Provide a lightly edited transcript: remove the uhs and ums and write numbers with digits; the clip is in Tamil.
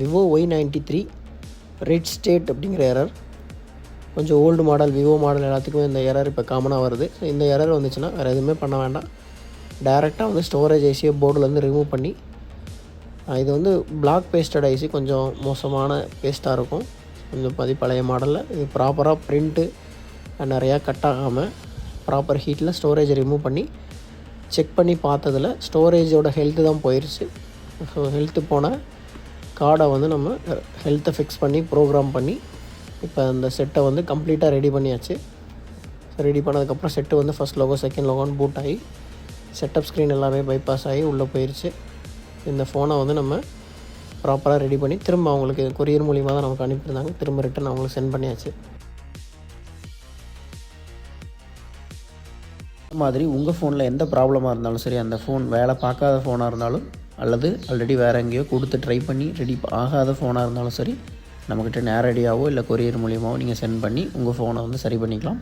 விவோ Y93 ரெட் ஸ்டேட் அப்படிங்கிற எரர். கொஞ்சம் ஓல்டு மாடல் விவோ மாடல் எல்லாத்துக்குமே இந்த எரர் இப்போ காமனாக வருது. ஸோ இந்த எரர் வந்துச்சுன்னா வேறு எதுவுமே பண்ண வேண்டாம். டேரெக்டாக வந்து ஸ்டோரேஜ் ஐசியை போர்டுலேருந்து ரிமூவ் பண்ணி, இது வந்து பிளாக் பேஸ்டட் ஐசி, கொஞ்சம் மோசமான பேஸ்ட்டாக இருக்கும். கொஞ்சம் பழைய மாடலில் இது ப்ராப்பராக ப்ரிண்ட்டு நிறையா கட் ஆகாமல் ப்ராப்பர் ஹீட்டில் ஸ்டோரேஜை ரிமூவ் பண்ணி செக் பண்ணி பார்த்ததில் ஸ்டோரேஜோட ஹெல்த்து தான் போயிடுச்சு. ஸோ ஹெல்த்து போன கார்டை வந்து நம்ம ஹெல்த்தை ஃபிக்ஸ் பண்ணி ப்ரோக்ராம் பண்ணி இப்போ அந்த செட்டை வந்து கம்ப்ளீட்டாக ரெடி பண்ணியாச்சு. ரெடி பண்ணதுக்கப்புறம் செட்டு வந்து ஃபஸ்ட் லோகோ செகண்ட் லோகோன்னு பூட் ஆகி செட்டப் ஸ்க்ரீன் எல்லாமே பைபாஸ் ஆகி உள்ளே போயிடுச்சு. இந்த ஃபோனை வந்து நம்ம ப்ராப்பராக ரெடி பண்ணி திரும்ப அவங்களுக்கு கொரியர் மூலிமா தான் நமக்கு அனுப்பியிருந்தாங்க. திரும்ப ரிட்டன் அவங்களுக்கு சென்ட் பண்ணியாச்சு. இந்த மாதிரி உங்கள் ஃபோனில் எந்த ப்ராப்ளமாக இருந்தாலும் சரி, அந்த ஃபோன் வேலை பார்க்காத ஃபோனாக இருந்தாலும் அல்லது ஆல்ரெடி வேறு எங்கேயோ கொடுத்து ட்ரை பண்ணி ரெடி ஆகாத ஃபோனாக இருந்தாலும் சரி, நம்மக்கிட்ட நேரடியாகவோ இல்லை கொரியர் மூலியமாகவோ நீங்கள் சென்ட் பண்ணி உங்கள் ஃபோனை வந்து சரி பண்ணிக்கலாம்.